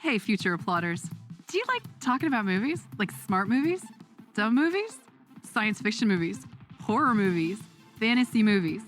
Hey, future applauders. Do you like talking about movies? Like smart movies? Dumb movies? Science fiction movies? Horror movies? Fantasy movies?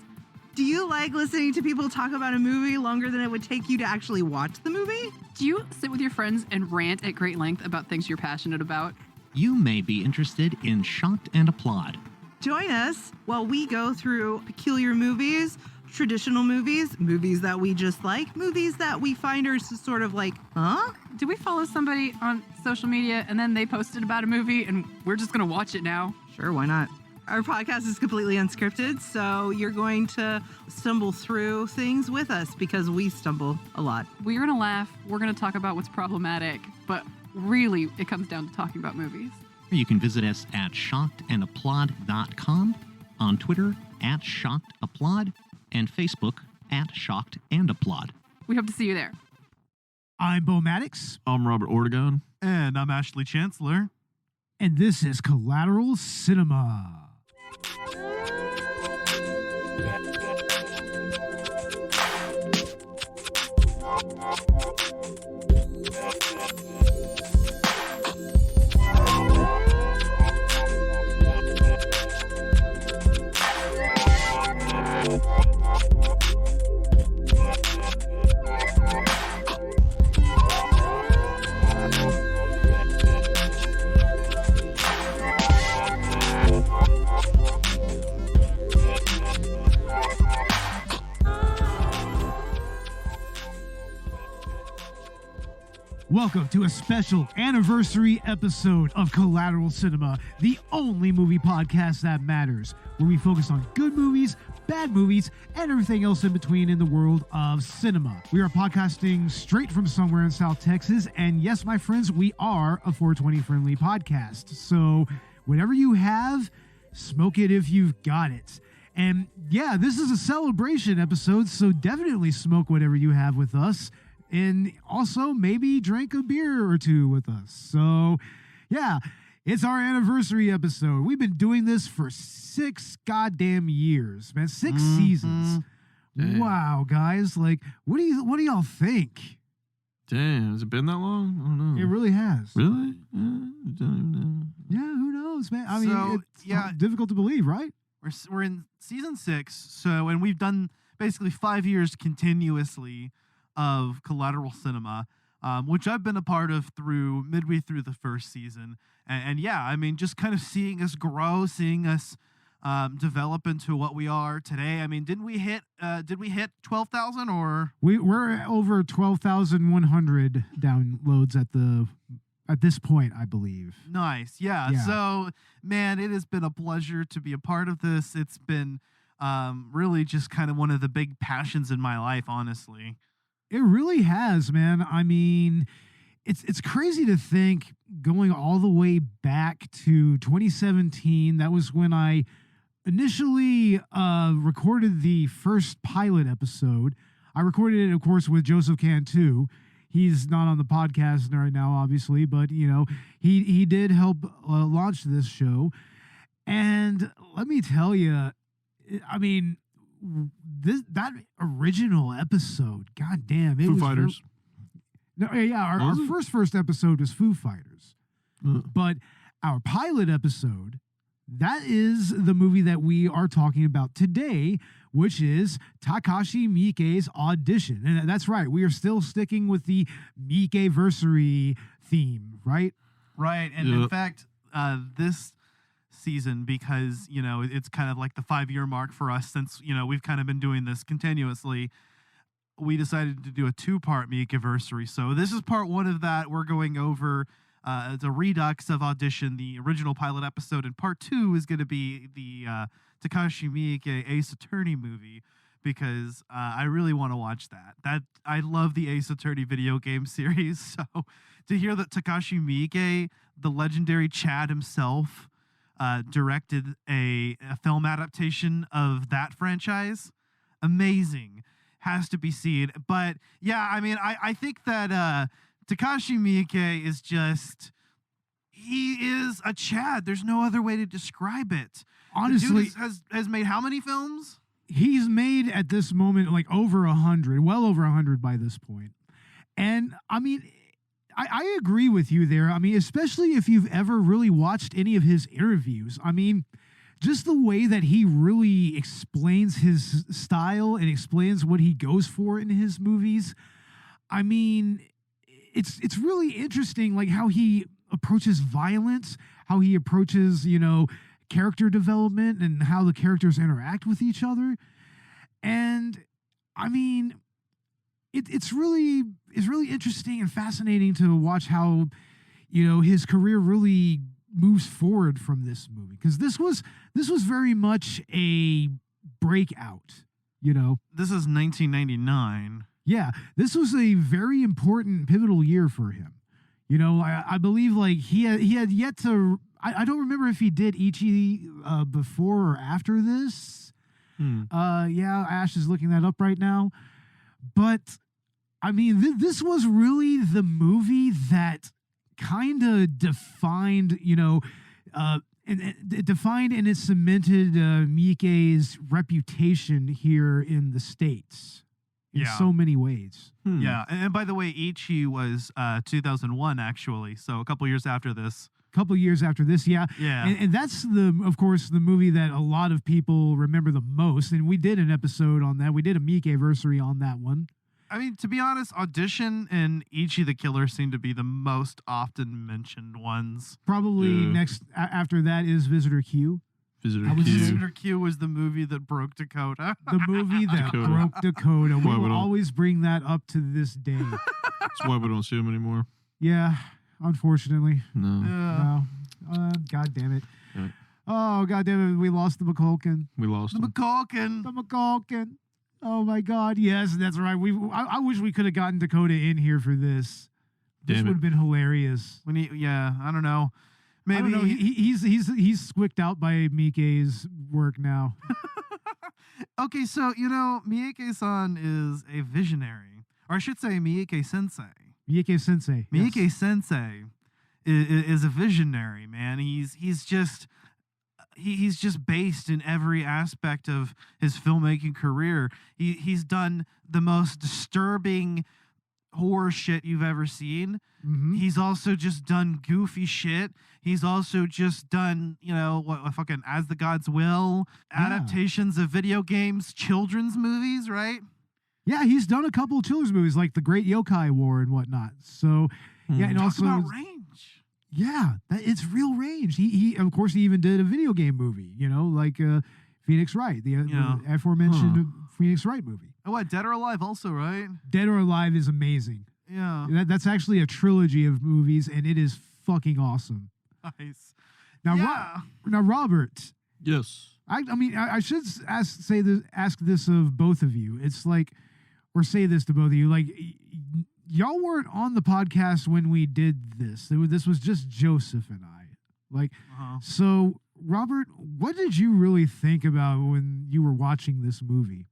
Do you like listening to people talk about a movie longer than it would take you to actually watch the movie? Do you sit with your friends and rant at great length about things you're passionate about? You may be interested in Shocked and Applaud. Join us while we go through peculiar movies, traditional movies, movies that we just like, movies that we find are sort of like, huh? Do we follow somebody on social media and then they posted about a movie and we're just going to watch it now? Sure, why not? Our podcast is completely unscripted, so you're going to stumble through things with us because we stumble a lot. We're going to laugh. We're going to talk about what's problematic, but really it comes down to talking about movies. You can visit us at shockedandapplaud.com, on Twitter at shockedapplaud, and Facebook at Shocked and Applaud. We hope to see you there. I'm Bo Maddox. I'm Robert Ortegon. And I'm Ashley Chancellor. And this is Collateral Cinema. Welcome to a special anniversary episode of Collateral Cinema, the only movie podcast that matters, where we focus on good movies, bad movies, and everything else in between in the world of cinema. We are podcasting straight from somewhere in South Texas, and yes, my friends, we are a 420-friendly podcast. So whatever you have, smoke it if you've got it. And yeah, this is a celebration episode, so definitely smoke whatever you have with us. And also maybe drink a beer or two with us. So, yeah, it's our anniversary episode. We've been doing this for 6 goddamn years, man. 6 seasons. Damn. Wow, guys. Like, what do y'all think? Damn, has it been that long? I don't know. It really has. Really? Don't even know. Yeah, who knows, man? I mean, So, it's difficult to believe, right? We're in season 6, and we've done basically 5 years continuously of Collateral Cinema, which I've been a part of midway through the first season. And yeah, I mean, just kind of seeing us grow, seeing us develop into what we are today. I mean, did we hit 12,000 or? We're over 12,100 downloads at this point, I believe. Nice. Yeah. So, man, it has been a pleasure to be a part of this. It's been really just kind of one of the big passions in my life, honestly. It really has, man. I mean, it's crazy to think going all the way back to 2017. That was when I initially recorded the first pilot episode. I recorded it, of course, with Joseph Cantu. He's not on the podcast right now, obviously, but, you know, he did help launch this show. And let me tell you, I mean, that original episode, goddamn, it Foo was Fighters. Our first episode was Foo Fighters, but our pilot episode, that is the movie that we are talking about today, which is Takashi Miike's Audition, and that's right, we are still sticking with the Miike-versary theme, right? Right, and in fact, this season, because, you know, it's kind of like the 5-year mark for us since, you know, we've kind of been doing this continuously, we decided to do a 2-part Miike-versary. So this is part 1 of that. We're going over the Redux of Audition, the original pilot episode, and part 2 is going to be the Takashi Miike Ace Attorney movie, because I really want to watch that. I love the Ace Attorney video game series, so to hear that Takashi Miike, the legendary Chad himself, directed a film adaptation of that franchise, amazing, has to be seen. But yeah, I mean, I think that Takashi Miike is just, he is a Chad. There's no other way to describe it. Honestly, the dude has made how many films? He's made at this moment like over 100, well over 100 by this point. And I mean, I agree with you there. I mean, especially if you've ever really watched any of his interviews. I mean, just the way that he really explains his style and explains what he goes for in his movies. I mean, it's really interesting, like how he approaches violence, how he approaches, character development and how the characters interact with each other. And I mean, it's really interesting and fascinating to watch how, his career really moves forward from this movie, because this was very much a breakout. This is 1999. Yeah, this was a very important, pivotal year for him. I believe like he had yet to. I don't remember if he did Ichi before or after this. Yeah, Ash is looking that up right now. But I mean, this was really the movie that kind of defined, and it defined and it cemented Miike's reputation here in the States in so many ways. Yeah, and by the way, Ichi was 2001 actually, so a couple years after this. Yeah. And that's of course the movie that a lot of people remember the most, and we did an episode on that. We did a Miike-versary on that one. I mean, to be honest, Audition and Ichi the Killer seem to be the most often mentioned ones. Probably next after that is Visitor Q. Visitor Q was the movie that broke Dakota. The movie that broke Dakota. We will always bring that up to this day. That's why we don't see him anymore. Yeah, unfortunately. No. God damn it. Yeah. Oh, God damn it. We lost the McCulkin. We lost him. The McCulkin. Oh, my God. Yes, that's right. I wish we could have gotten Dakota in here for this. This would have been hilarious. I don't know. Maybe I don't know. He's squicked out by Miike's work now. Okay, so Miike-san is a visionary, or I should say Miike-sensei. Miike-sensei. Miike-sensei is a visionary, man. He's just based in every aspect of his filmmaking career. He's done the most disturbing horror shit you've ever seen. Mm-hmm. He's also just done goofy shit. He's also just done, what fucking As the Gods Will, adaptations of video games, children's movies, right? Yeah, he's done a couple of children's movies like The Great Yokai War and whatnot. So, yeah, and Talk also about range. Yeah, it's real range. He of course he even did a video game movie, like Phoenix Wright, the aforementioned Phoenix Wright movie. Oh, what, Dead or Alive also, right? Dead or Alive is amazing. Yeah. That's actually a trilogy of movies, and it is fucking awesome. Nice. Now, Robert. Yes. I mean, I should ask this of both of you. It's like, or say this to both of you, like, y'all weren't on the podcast when we did this. This was just Joseph and I. Like, So, Robert, what did you really think about when you were watching this movie?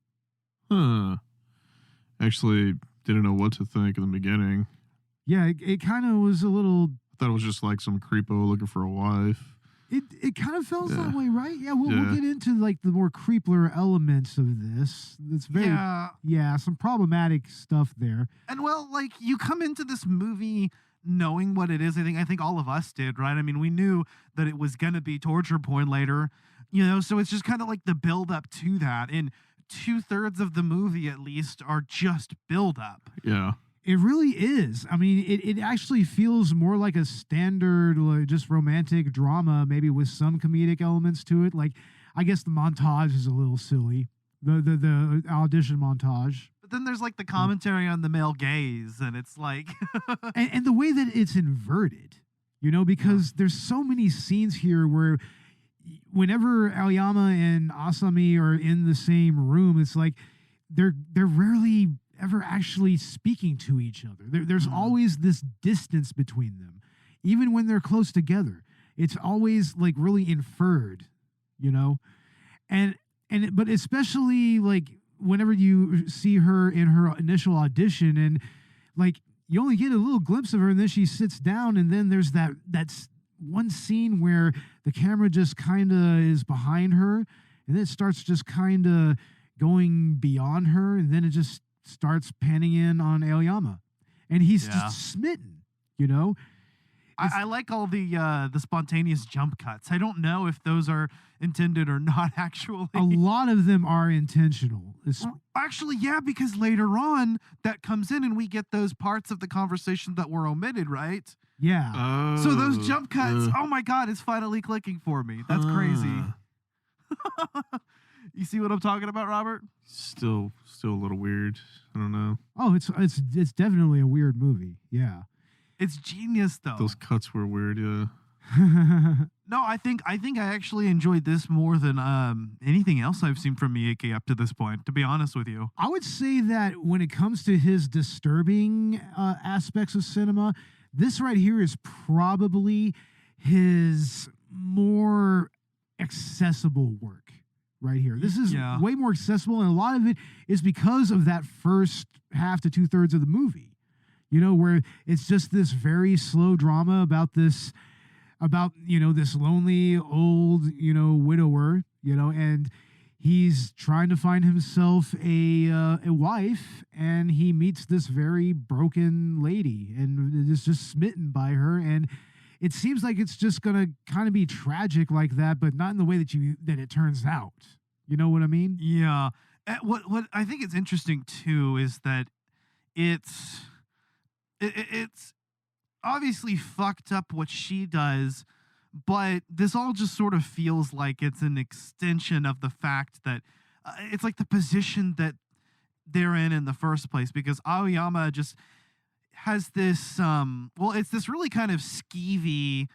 Actually, didn't know what to think in the beginning. Yeah, it kind of was a little. I thought it was just like some creepo looking for a wife. It kind of feels that way, right? Yeah, we'll get into like the more creepler elements of this. It's very some problematic stuff there. And well, like you come into this movie knowing what it is. I think all of us did, right? I mean, we knew that it was gonna be torture porn later, so it's just kind of like the build up to that. And 2/3 of the movie at least are just build up. Yeah. It really is. I mean, it actually feels more like a standard, like, just romantic drama, maybe with some comedic elements to it. Like, I guess the montage is a little silly, the audition montage. But then there's like the commentary on the male gaze, and it's like, and the way that it's inverted, because there's so many scenes here where whenever Aoyama and Asami are in the same room, it's like they're rarely ever actually speaking to each other. There's always this distance between them, even when they're close together. It's always like really inferred, but especially like whenever you see her in her initial audition, and like you only get a little glimpse of her, and then she sits down, and then there's that's one scene where the camera just kind of is behind her, and then it starts just kind of going beyond her, and then it just starts panning in on Aoyama, and he's just smitten. you know? I like all the spontaneous jump cuts. I don't know if those are intended or not, actually. A lot of them are intentional. Actually, yeah, because later on that comes in and we get those parts of the conversation that were omitted, right? Yeah. So those jump cuts, oh my God, it's finally clicking for me. That's crazy. You see what I'm talking about, Robert? Still a little weird. I don't know. Oh, it's definitely a weird movie. Yeah. It's genius, though. Those cuts were weird, yeah. No, I think I actually enjoyed this more than anything else I've seen from Miike up to this point, to be honest with you. I would say that when it comes to his disturbing aspects of cinema, this right here is probably his more accessible work right here. This is way more accessible, and a lot of it is because of that first half to 2/3 of the movie. You know, where it's just this very slow drama about this lonely old, widower, and he's trying to find himself a wife, and he meets this very broken lady and is just smitten by her. And it seems like it's just going to kind of be tragic like that, but not in the way that it turns out. You know what I mean? Yeah. What I think is interesting too is that it's obviously fucked up what she does, but this all just sort of feels like it's an extension of the fact that it's like the position that they're in the first place, because Aoyama just has this it's this really kind of skeevy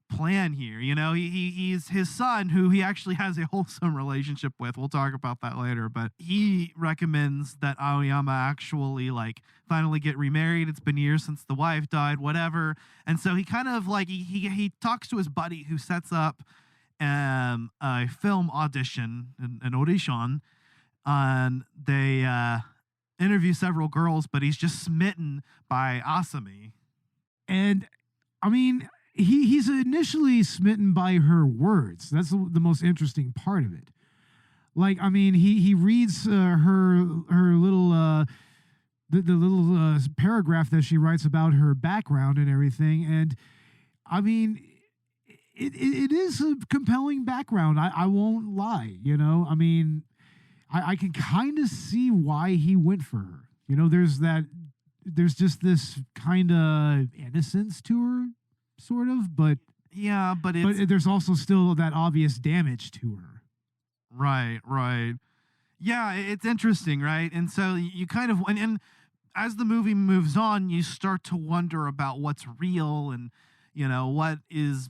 plan here. He's his son, who he actually has a wholesome relationship with. We'll talk about that later, but he recommends that Aoyama actually finally get remarried. It's been years since the wife died, whatever. And so he kind of he talks to his buddy who sets up a film audition, an audition, and they interview several girls, but he's just smitten by Asami. And I mean, he's initially smitten by her words. That's the most interesting part of it. He reads her little the little paragraph that she writes about her background and everything, and I mean, it is a compelling background. I won't lie. I can kind of see why he went for her. There's just this kind of innocence to her, sort of, but there's also still that obvious damage to her. Right. Yeah, it's interesting, right? And so you kind of, and as the movie moves on, you start to wonder about what's real and, what is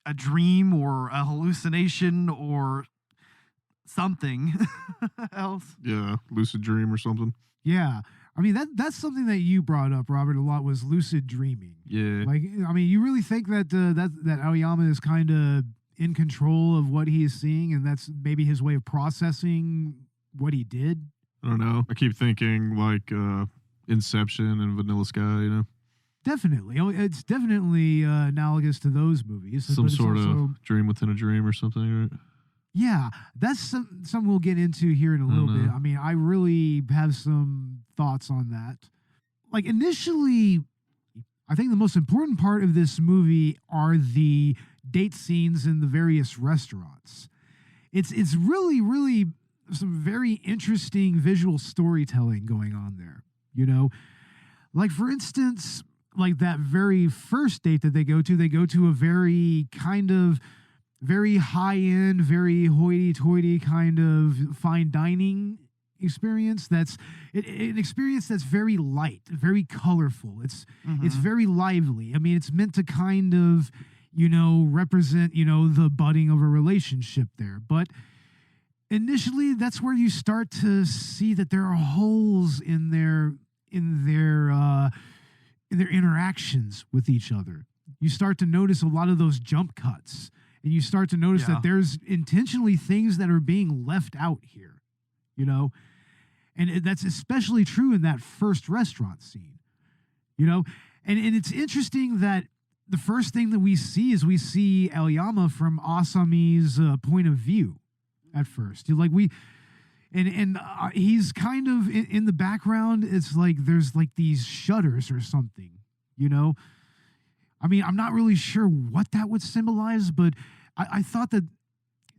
a dream or a hallucination or something else. Yeah, lucid dream or something. Yeah. I mean, that's something that you brought up, Robert, a lot, was lucid dreaming. Yeah. You really think that Aoyama is kind of in control of what he is seeing, and that's maybe his way of processing what he did? I don't know. I keep thinking Inception and Vanilla Sky, Definitely. It's definitely analogous to those movies. Some sort of dream within a dream or something, right? Yeah, that's something we'll get into here in a little bit. I mean, I really have some thoughts on that. Initially, I think the most important part of this movie are the date scenes in the various restaurants. It's really, really some very interesting visual storytelling going on there, for instance, that very first date that they go to a very kind of very high-end, very hoity-toity kind of fine dining experience. That's an experience that's very light, very colorful. It's very lively. I mean, it's meant to kind of, represent, the budding of a relationship there. But initially, that's where you start to see that there are holes in their interactions with each other. You start to notice a lot of those jump cuts. And you start to notice that there's intentionally things that are being left out here, and that's especially true in that first restaurant scene, and it's interesting that the first thing that we see Aoyama from Asami's point of view at first. and he's kind of in the background. It's like there's like these shutters or something, you know. I mean, I'm not really sure what that would symbolize, but I thought that.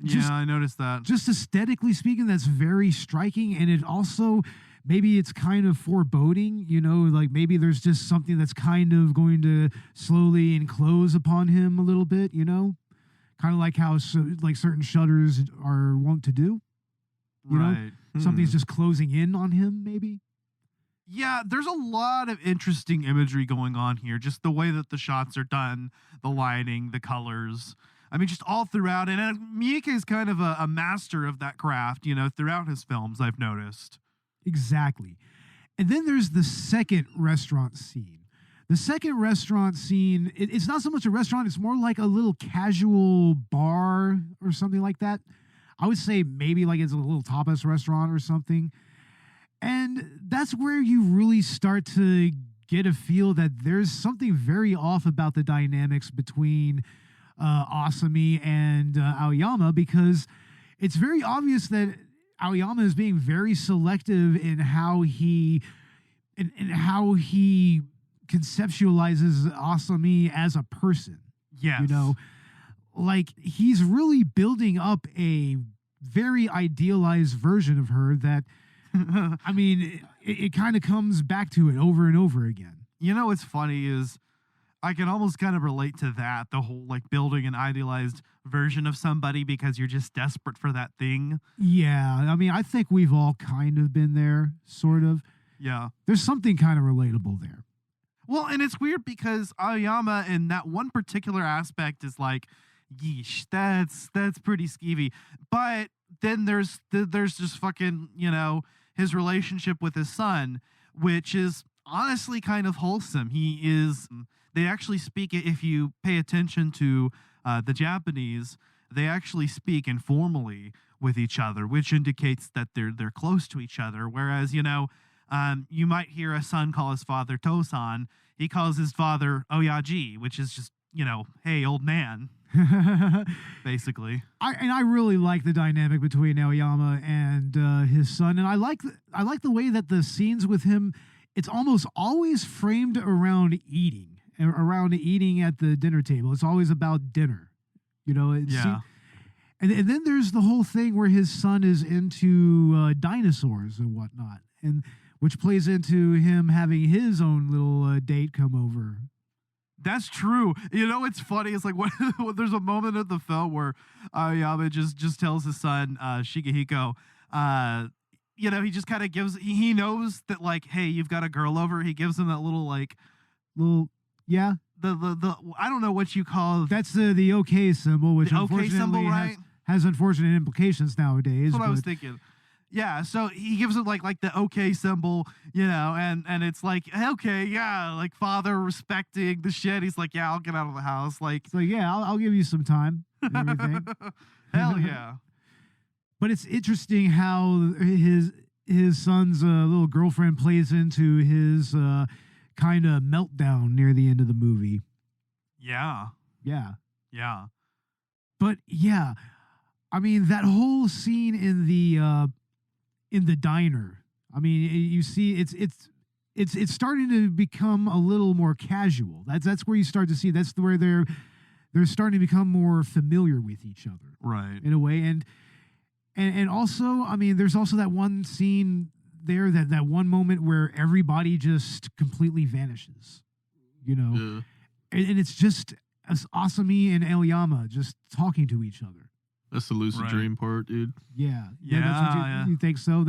Yeah, I noticed that. Just aesthetically speaking, that's very striking, and it also maybe it's kind of foreboding, you know, like maybe there's just something that's kind of going to slowly enclose upon him a little bit, you know, kind of like how like certain shutters are wont to do, you know, something's just closing in on him, maybe. Yeah, there's a lot of interesting imagery going on here. Just the way that the shots are done, the lighting, the colors. I mean, just all throughout. And Miike is kind of a master of that craft, you know, throughout his films, I've noticed. Exactly. And then there's the second restaurant scene. The second restaurant scene, it's not so much a restaurant, it's more like a little casual bar or something like that. I would say maybe like it's a little tapas restaurant or something. And that's where you really start to get a feel that there's something very off about the dynamics between Asami and Aoyama, because it's very obvious that Aoyama is being very selective in how he conceptualizes Asami as a person. Yes. You know, like he's really building up a very idealized version of her that I mean, it kind of comes back to it over and over again. You know what's funny is I can almost kind of relate to that, the whole like building an idealized version of somebody because you're just desperate for that thing. Yeah, I mean, I think we've all kind of been there, sort of. Yeah. There's something kind of relatable there. Well, and it's weird because Aoyama in that one particular aspect is like, yeesh, that's pretty skeevy. But then there's just fucking, you know, his relationship with his son, which is honestly kind of wholesome. They actually speak, if you pay attention to the Japanese, they actually speak informally with each other, which indicates that they're close to each other. Whereas, you know, you might hear a son call his father Tosan. He calls his father Oyaji, which is just, you know, hey, old man, basically. I really like the dynamic between Aoyama and his son, and I like the way that the scenes with him, it's almost always framed around eating at the dinner table. It's always about dinner, you know. Yeah. And then there's the whole thing where his son is into dinosaurs and whatnot, and which plays into him having his own little date come over. That's true. You know, it's funny. It's like when there's a moment of the film where Aoyama just tells his son, Shigehiko, you know, he just kind of he knows that like, hey, you've got a girl over. He gives him that little yeah. The I don't know what you call that's the okay symbol, which the okay symbol, unfortunately right? has unfortunate implications nowadays. That's what I was thinking. Yeah, so he gives it like the okay symbol, you know, and it's like, okay, yeah, like father respecting the shit. He's like, yeah, I'll get out of the house. Like, it's like, yeah, I'll give you some time and everything. Hell yeah. But it's interesting how his son's little girlfriend plays into his kind of meltdown near the end of the movie. Yeah. Yeah. Yeah. But yeah, I mean, that whole scene in the diner, I mean, you see it's starting to become a little more casual. That's where you start to see that's where they're starting to become more familiar with each other. Right. In a way. And also, I mean, there's also that one scene there, that one moment where everybody just completely vanishes, you know? Yeah. And it's just Asami and Aoyama just talking to each other. That's the lucid dream part, dude. Yeah. Yeah. That's what you think so?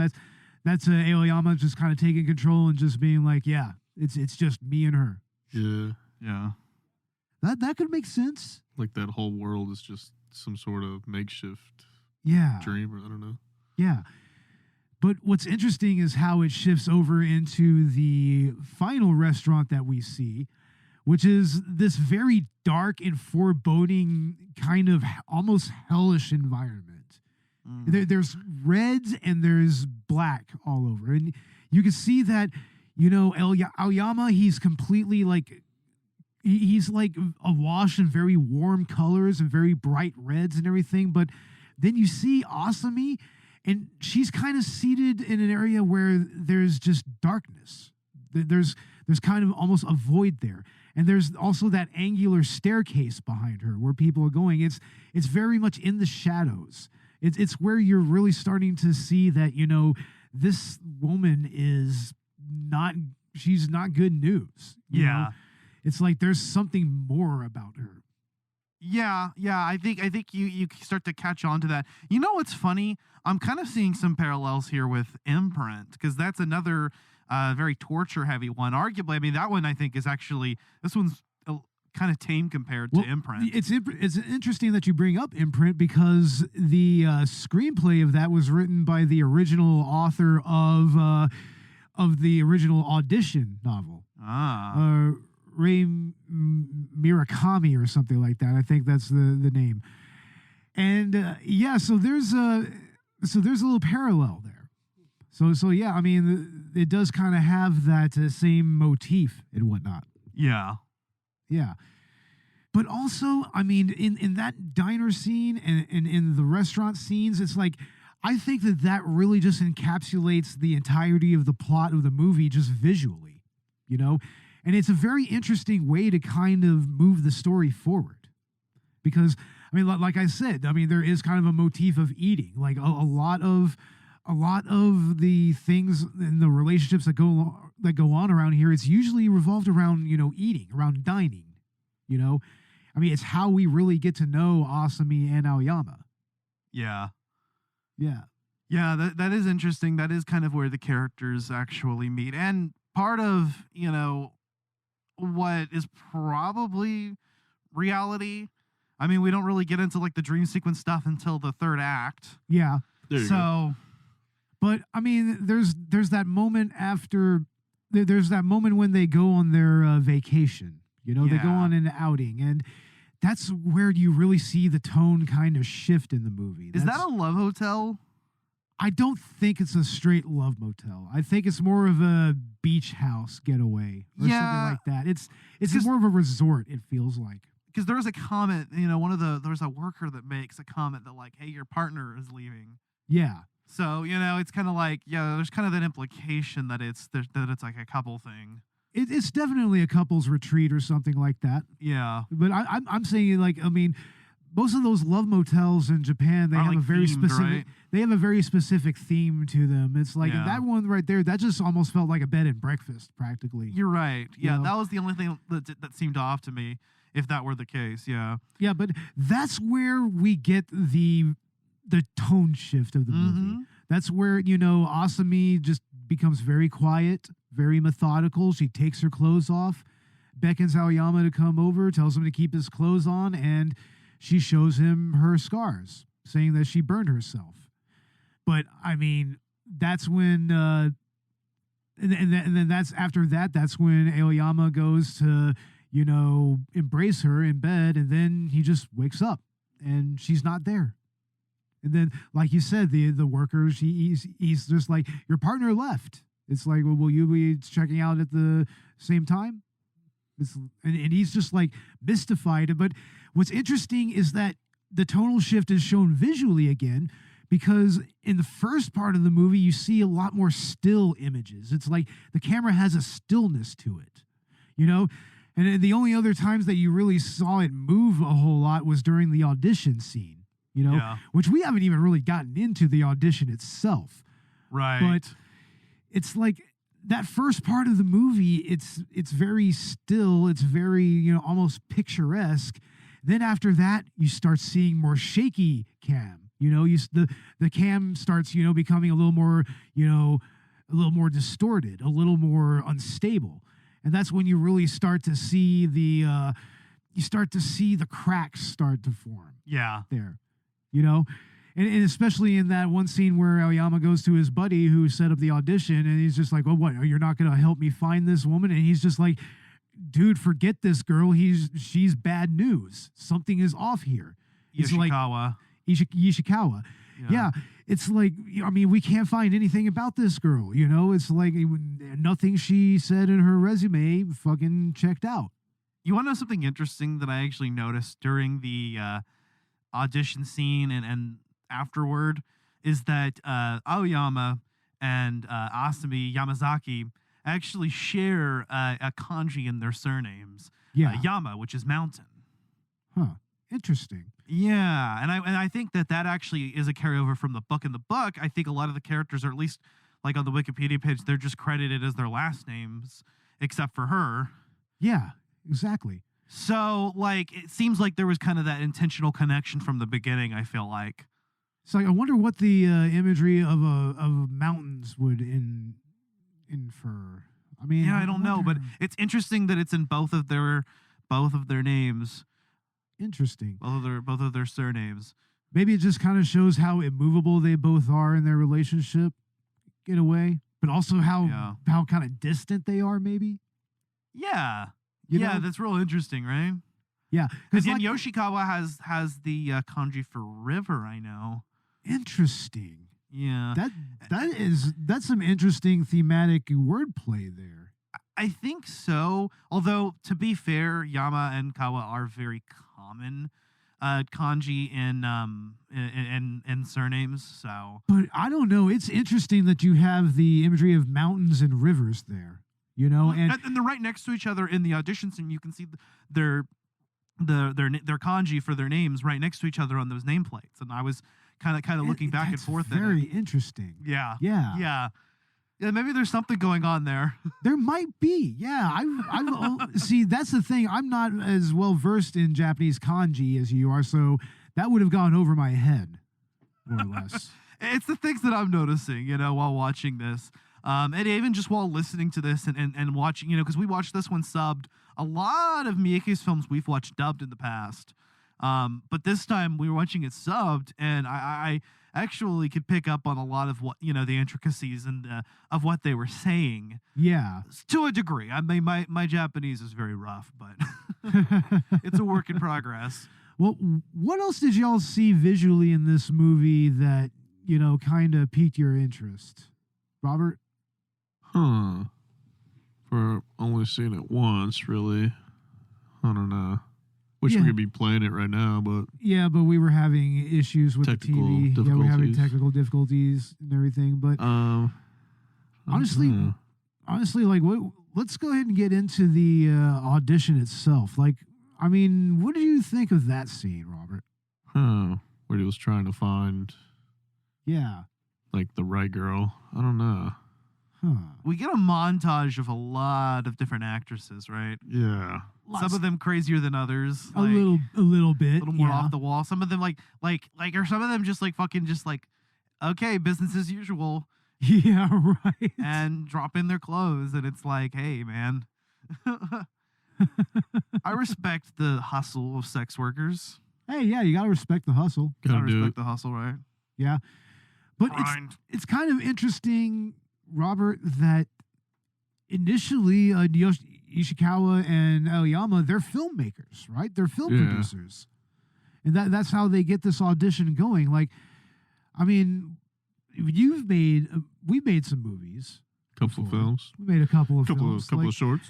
That's Aoyama just kind of taking control and just being like, yeah, it's just me and her. Yeah. Yeah. That could make sense. Like that whole world is just some sort of makeshift dream, or I don't know. Yeah. But what's interesting is how it shifts over into the final restaurant that we see, which is this very dark and foreboding kind of almost hellish environment. There's reds and there's black all over. And you can see that, you know, Aoyama, he's completely like, he's like awash in very warm colors and very bright reds and everything. But then you see Asami, And she's kind of seated in an area where there's just darkness. There's kind of almost a void there. And there's also that angular staircase behind her where people are going. It's very much in the shadows. It's where you're really starting to see that, this woman she's not good news. You know? It's like there's something more about her. Yeah. I think you start to catch on to that. You know what's funny? I'm kind of seeing some parallels here with Imprint, because that's another very torture-heavy one. Arguably, I mean, that one I think is actually, this one's kind of tame compared to Imprint. It's interesting that you bring up Imprint, because the screenplay of that was written by the original author of the original Audition novel. Ryu Murakami or something like that. I think that's the name. And so there's a little parallel there. So yeah, I mean, it does kind of have that same motif and whatnot. Yeah. But also, I mean, in that diner scene and in the restaurant scenes, it's like, I think that really just encapsulates the entirety of the plot of the movie just visually, And it's a very interesting way to kind of move the story forward. Because, I mean, like I said, I mean, there is kind of a motif of eating. Like a lot of the things and the relationships that go on around here, it's usually revolved around, eating, around dining, I mean, it's how we really get to know Asami and Aoyama. Yeah. Yeah, that is interesting. That is kind of where the characters actually meet. And part of, what is probably reality. I mean, we don't really get into like the dream sequence stuff until the third act. Yeah. There you go. But I mean, there's that moment there's that moment when they go on their vacation. They go on an outing, and that's where you really see the tone kind of shift in the movie. Is that a love hotel? I don't think it's a straight love motel. I think it's more of a beach house getaway or something like that. It's more of a resort, it feels like. Because there was a comment, there's a worker that makes a comment that like, hey, your partner is leaving. Yeah. So, it's kind of like, there's kind of that implication that it's like a couple thing. It's definitely a couple's retreat or something like that. Yeah. But I'm saying, like, I mean, most of those love motels in Japan, they have a very specific, right? They have a very specific theme to them. It's like that one right there, that just almost felt like a bed and breakfast, practically. You're right. Yeah, You know? that was the only thing that seemed off to me, if that were the case. Yeah. Yeah, but that's where we get the tone shift of the movie. That's where, Asami just becomes very quiet, very methodical. She takes her clothes off, beckons Aoyama to come over, tells him to keep his clothes on, and she shows him her scars, saying that she burned herself. But, I mean, that's when, and then that's after that, that's when Aoyama goes to, embrace her in bed, and then he just wakes up, and she's not there. And then, like you said, the worker, he's just like, your partner left. It's like, well, will you be checking out at the same time? And he's just like mystified. But what's interesting is that the tonal shift is shown visually again, because in the first part of the movie, you see a lot more still images. It's like the camera has a stillness to it, And the only other times that you really saw it move a whole lot was during the audition scene. Which we haven't even really gotten into the audition itself. Right. But it's like that first part of the movie, it's very still, it's very, almost picturesque. Then after that, you start seeing more shaky cam. The cam starts, becoming a little more distorted, a little more unstable. And that's when you really start to see the cracks start to form. Yeah. There. And especially in that one scene where Aoyama goes to his buddy who set up the audition, and he's just like, well, what, you're not going to help me find this woman? And he's just like, dude, forget this girl. She's bad news. Something is off here. It's Ishikawa. Ishikawa. Yeah. It's like, I mean, we can't find anything about this girl. It's like nothing she said in her resume fucking checked out. You want to know something interesting that I actually noticed during the audition scene and afterward is that Aoyama and Asami Yamazaki actually share a kanji in their surnames. Yeah. Yama, which is mountain. Huh. Interesting. Yeah, and I think that actually is a carryover from the book. In the book, I think a lot of the characters, or at least like on the Wikipedia page, they're just credited as their last names, except for her. Yeah, exactly. So, like, it seems like there was kind of that intentional connection from the beginning, I feel like. So I wonder what the imagery of mountains would infer. I mean, Yeah, I don't know, but wonder. it's interesting that it's in both of their names, Interesting. both of their surnames. Maybe it just kind of shows how immovable they both are in their relationship, in a way, but also how kind of distant they are. Maybe. Yeah, You yeah, know? that's real interesting, right? Yeah, Because because Yoshikawa has the kanji for river. I know. interesting. Yeah, That's some interesting thematic wordplay there. I think so. Although, to be fair, Yama and Kawa are very common kanji in surnames. So, But I don't know. It's interesting that you have the imagery of mountains and rivers there. You know, and they're right next to each other in the audition scene. You can see their kanji for their names right next to each other on those nameplates. And I was kind of looking back and that's forth. Very at it. interesting. Yeah. Yeah. Yeah. Yeah. Maybe there's something going on there. There might be. Yeah. See, that's the thing. I'm not as well versed in Japanese kanji as you are, so that would have gone over my head, more or less. It's the things that I'm noticing, while watching this. And even just while listening to this and watching, because we watched this one subbed. A lot of Miike's films we've watched dubbed in the past. But this time we were watching it subbed, and I actually could pick up on a lot of what, the intricacies and of what they were saying. Yeah. To a degree. I mean, my Japanese is very rough, but it's a work in progress. Well, what else did y'all see visually in this movie that, kind of piqued your interest? Robert? Huh. For only seeing it once, really. I don't know. Wish we could be playing it right now, but yeah, but we were having issues with technical the TV. Yeah, we're having difficulties. technical difficulties and everything. But honestly, like, let's go ahead and get into the audition itself. Like, I mean, what did you think of that scene, Robert? where he was trying to find Yeah. like the right girl. I don't know. Huh. We get a montage of a lot of different actresses, right? Yeah. Some of them crazier than others. A little bit. a little more yeah. off the wall. Some of them or some of them just like fucking just like, okay, business as usual, Yeah, right. and drop in their clothes, and it's like, hey, man. I respect the hustle of sex workers. Hey, yeah, you gotta respect the hustle. I Gotta do respect it. the hustle, right? Yeah. But Grind. it's kind of interesting, Robert, that initially Ishikawa and Aoyama, they're filmmakers, right? They're film Yeah. producers. And that's how they get this audition going. Like, I mean, we've made some movies. Couple before. films. We made a couple of Couple films. of shorts.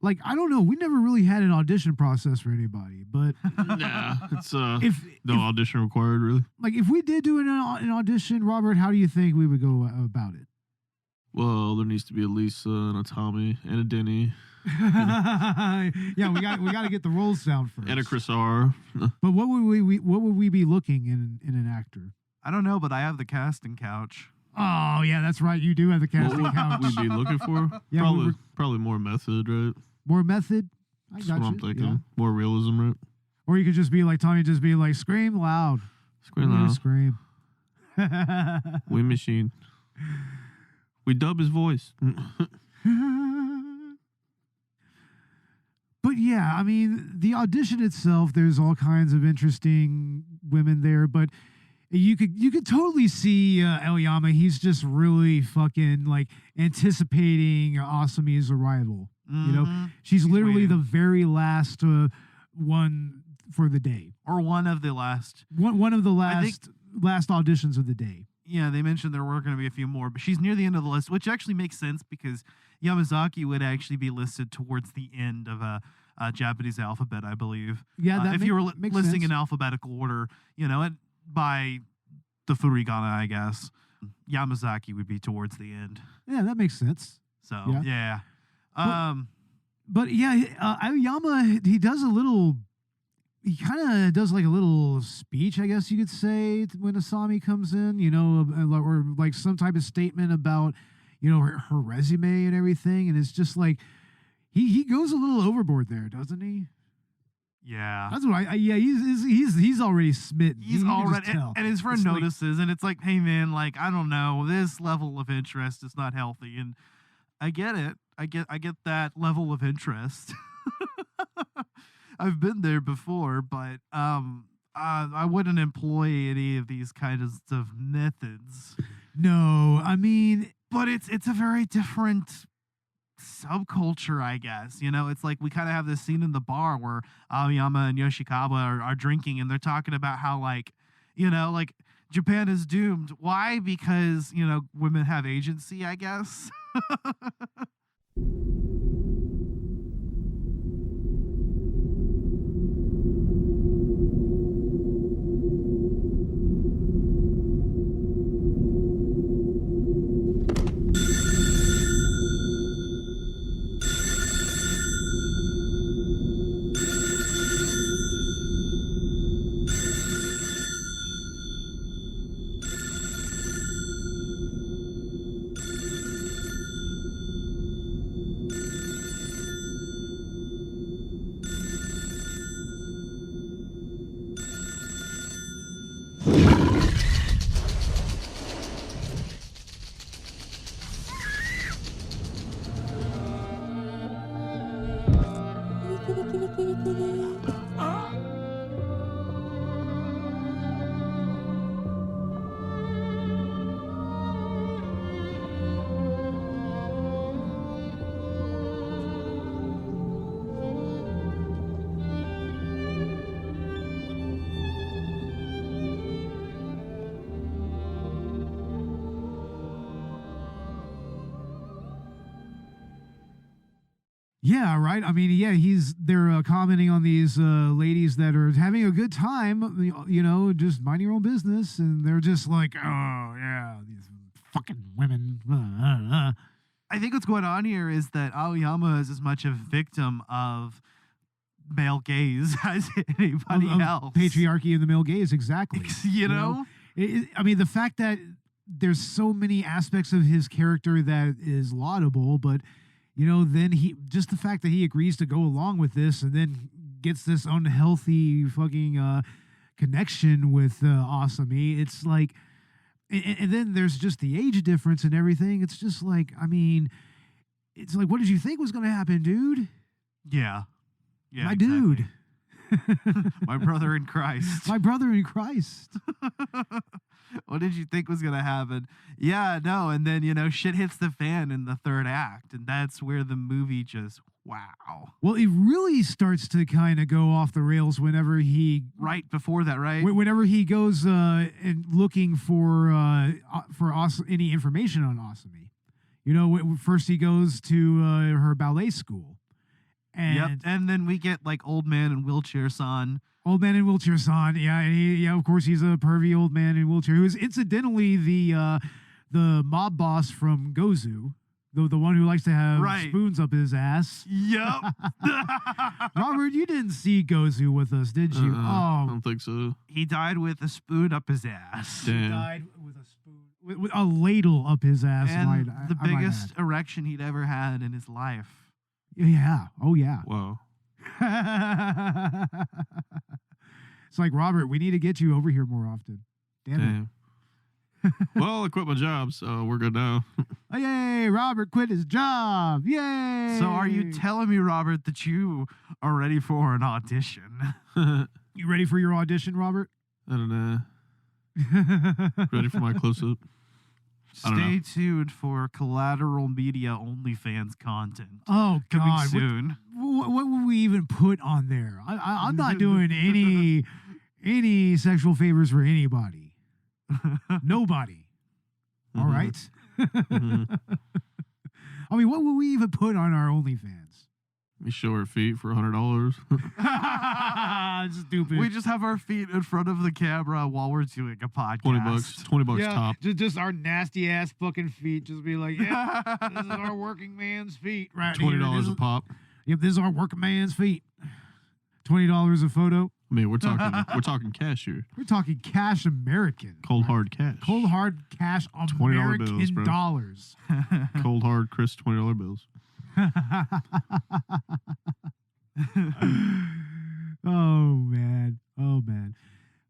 Like, I don't know. We never really had an audition process for anybody, but Nah, it's if audition required, really. if we did do an audition, Robert, how do you think we would go about it? Well, there needs to be at least an Tommy and a Denny Yeah, we got to get the roles down first. and a Chris R. But what would we be looking in an actor? I don't know, but I have the casting couch. Oh yeah, that's right. You do have the casting What couch. would we be looking for? Yeah, we probably more method, right? More method. I That's got what you. I'm thinking. Yeah. More realism, right? Or you could just be like Tommy, just be like, scream loud. Screen I'm gonna loud. Scream. Wind machine. We dub his voice. But yeah, I mean, the audition itself, there's all kinds of interesting women there, but you could totally see Aoyama. He's just really fucking like anticipating Asami's arrival. You know, Mhm. she's He's literally waiting. the very last one for the day. Or one of the last. One of the I think- last auditions of the day. Yeah, they mentioned there were going to be a few more, but she's near the end of the list, which actually makes sense because Yamazaki would actually be listed towards the end of a Japanese alphabet, I believe. Yeah, that if you were makes listing sense. in alphabetical order, and by the furigana, I guess. Yamazaki would be towards the end. Yeah, that makes sense. So Yeah. yeah. But yeah, Aoyama, he does a little. He kind of does like a little speech, I guess you could say, when Asami comes in, you know, or like some type of statement about, you know, her resume and everything, and it's just like he goes a little overboard there, doesn't he? Yeah. That's what he's already smitten. He's You can already, just tell. and his friend It's like- notices, and it's like, hey man, like, I don't know, this level of interest is not healthy, and I get it. I get that level of interest. I've been there before, but I wouldn't employ any of these kinds of methods. No, I mean, But it's a very different subculture, I guess. You know, it's like we kind of have this scene in the bar where Aoyama and Yoshikawa are drinking, and they're talking about how, like, you know, like Japan is doomed. Why? Because, you know, women have agency, I guess. yeah, right. I mean, yeah, they're commenting on these ladies that are having a good time, you know, just mind your own business, and they're just like, oh yeah, these fucking women. I think what's going on here is that Aoyama is as much a victim of male gaze as anybody of else. Patriarchy and the male gaze, exactly. You know? I mean, the fact that there's so many aspects of his character that is laudable, but you know, then just the fact that he agrees to go along with this and then gets this unhealthy fucking connection with Asami, it's like, and then there's just the age difference and everything. It's just like, I mean, it's like, what did you think was going to happen, dude? Yeah. Yeah. My exactly. dude. My brother in Christ. My brother in Christ. What did you think was going to happen? Yeah, no. And then, you know, shit hits the fan in the third act. And that's where the movie just, wow. Well, it really starts to kind of go off the rails whenever Right before that, right? whenever he goes and looking for any information on Asami. You know, first he goes to her ballet school. And Yep. And then we get like old man in wheelchair son. Old man in wheelchair son, yeah, and of course he's a pervy old man in wheelchair who is incidentally the mob boss from Gozu, the one who likes to have Right. spoons up his ass. Yep. Robert, you didn't see Gozu with us, did you? I don't think so. He died with a spoon up his ass. He Damn. died with a spoon, with a ladle up his ass. And I the might biggest add. erection he'd ever had in his life. Yeah. Oh yeah. Wow. It's like, Robert, we need to get you over here more often. Damn it. Damn. Well, I quit my job, so we're good now. Oh, yay, Robert quit his job. Yay. So are you telling me, Robert, that you are ready for an audition? You ready for your audition, Robert? I don't know. Ready for my close-up? I don't Stay know. tuned for Collateral Media OnlyFans content. Oh, Coming God. soon. What would we even put on there? I'm not doing any sexual favors for anybody. Nobody. All Mhm. right? Mhm. I mean, what would we even put on our OnlyFans? We show our feet for $100. Stupid. We just have our feet in front of the camera while we're doing a podcast. $20 yeah, top. just our nasty ass fucking feet. Just be like, yeah, this is our working man's feet, right? $20 here. This a is- pop. Yep, this is our working man's feet. $20 a photo. I mean, we're talking cash here. We're talking cash American. Cold hard cash. Cold hard cash $20 American bills, bro. dollars. Cold hard crisp $20 bills. Oh man.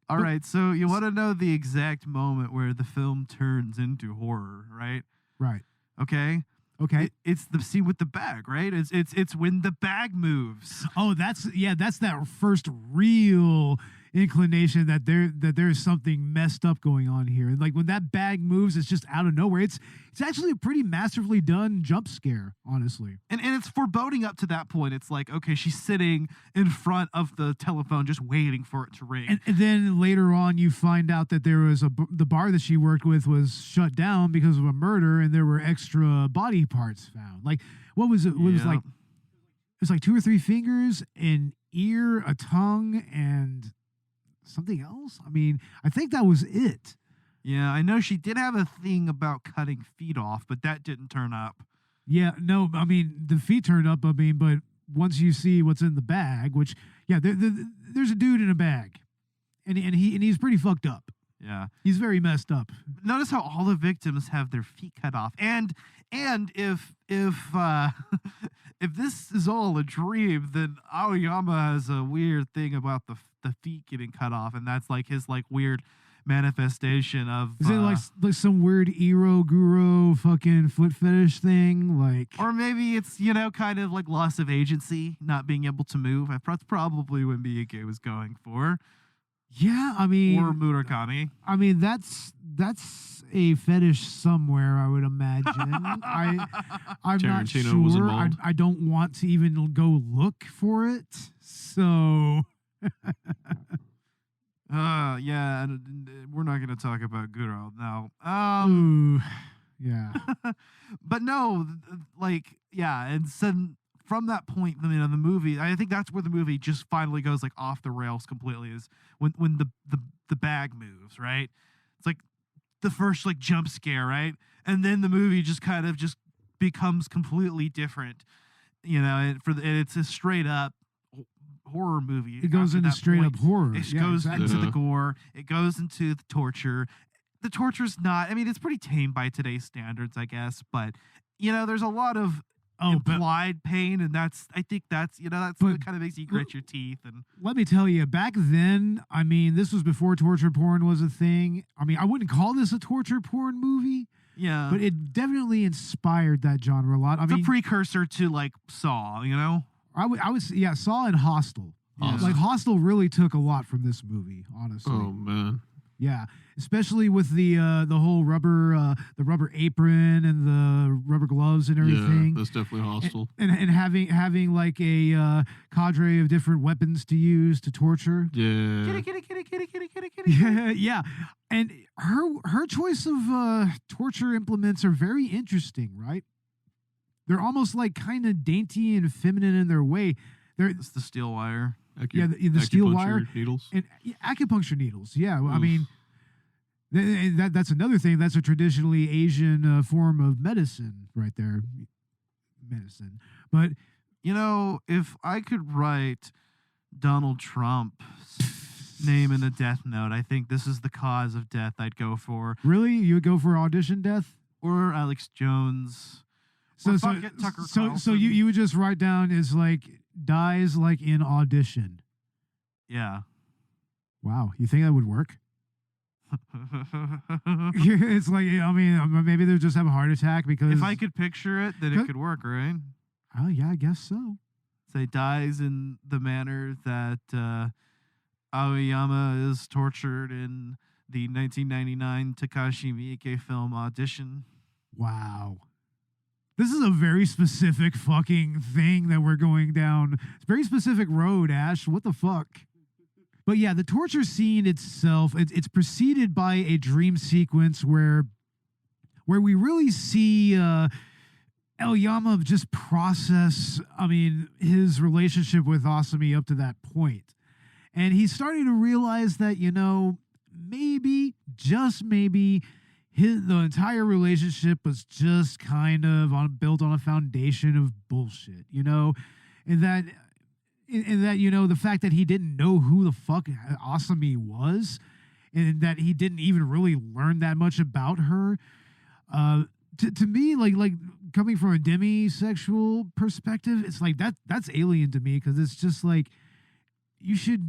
All right, so you want to know the exact moment where the film turns into horror, right? Right. Okay. Okay. It's the scene with the bag, right? It's when the bag moves. Oh, that's that first real inclination that there's something messed up going on here. Like when that bag moves, it's just out of nowhere. It's actually a pretty masterfully done jump scare, honestly. And it's foreboding up to that point. It's like, okay, she's sitting in front of the telephone just waiting for it to ring. And then later on, you find out that there was the bar that she worked with was shut down because of a murder, and there were extra body parts found. Like, what was it? It was like, it was like 2 or 3 fingers, an ear, a tongue, and something else. I mean, I think that was it. Yeah, I know she did have a thing about cutting feet off, but that didn't turn up. Yeah, no, I mean, the feet turned up, I mean, but once you see what's in the bag, which, yeah, there's a dude in a bag, and he's pretty fucked up. Yeah. He's very messed up. Notice how all the victims have their feet cut off. And if if this is all a dream, then Aoyama has a weird thing about the feet getting cut off, and that's like his like weird manifestation of Is it like some weird Iro Guro fucking foot fetish thing? Like, or maybe it's, you know, kind of like loss of agency, not being able to move. That's probably what Miike was going for. Yeah, I mean, Or Murakami. I mean, that's a fetish somewhere, I would imagine. I'm not Tarantino was sure. involved. I don't want to even go look for it. So, Yeah, and we're not going to talk about Guro now. ooh, yeah. But no, like, yeah, and so from that point, you know, the movie, I think that's where the movie just finally goes like off the rails completely, is when the bag moves, right? It's like the first like jump scare, right? And then the movie just kind of just becomes completely different, you know, and it's a straight up horror movie. It goes after into that straight point. up horror. It Yeah, goes exactly. into the gore. It goes into the torture. The torture's not, I mean, it's pretty tame by today's standards, I guess, but, you know, there's a lot of implied pain, and I think that's, you know, that's what kind of makes you grit your teeth. And let me tell you, back then, I mean, this was before torture porn was a thing. I mean, I wouldn't call this a torture porn movie, yeah, but it definitely inspired that genre a lot. it's a precursor to like Saw, you know? I would yeah, Saw and Hostel. Yeah. Like Hostel really took a lot from this movie, honestly. Oh man. Yeah, especially with the whole rubber apron and the rubber gloves and everything. Yeah, that's definitely hostile. And having like a cadre of different weapons to use to torture. Yeah. Kitty. Yeah. And her choice of torture implements are very interesting, right? They're almost like kind of dainty and feminine in their way. It's the steel wire. The steel wire needles. and acupuncture needles. Yeah, I mean, that's another thing. That's a traditionally Asian form of medicine, right there. Medicine, but You know, if I could write Donald Trump's name in a death note, I think this is the cause of death I'd go for. really, you would go for audition death? Or Alex Jones. So Or fuck it, Tucker so Carlson. you would just write down is like dies like in Audition. Yeah. Wow, you think that would work? It's like, I mean, maybe they'll just have a heart attack because If I could picture it, then it could work, right? Oh yeah, I guess so. Say dies in the manner that Aoyama is tortured in the 1999 Takashi Miike film Audition. Wow. This is a very specific fucking thing that we're going down. It's a very specific road, Ash. What the fuck? But yeah, the torture scene itself, it's preceded by a dream sequence where we really see Aoyama just process, his relationship with Asami up to that point. And he's starting to realize that, maybe, just maybe, the entire relationship was just kind of built on a foundation of bullshit, and that, the fact that he didn't know who the fuck Asami was, and that he didn't even really learn that much about her, to me, like coming from a demisexual perspective, it's like that's alien to me, because it's just like you should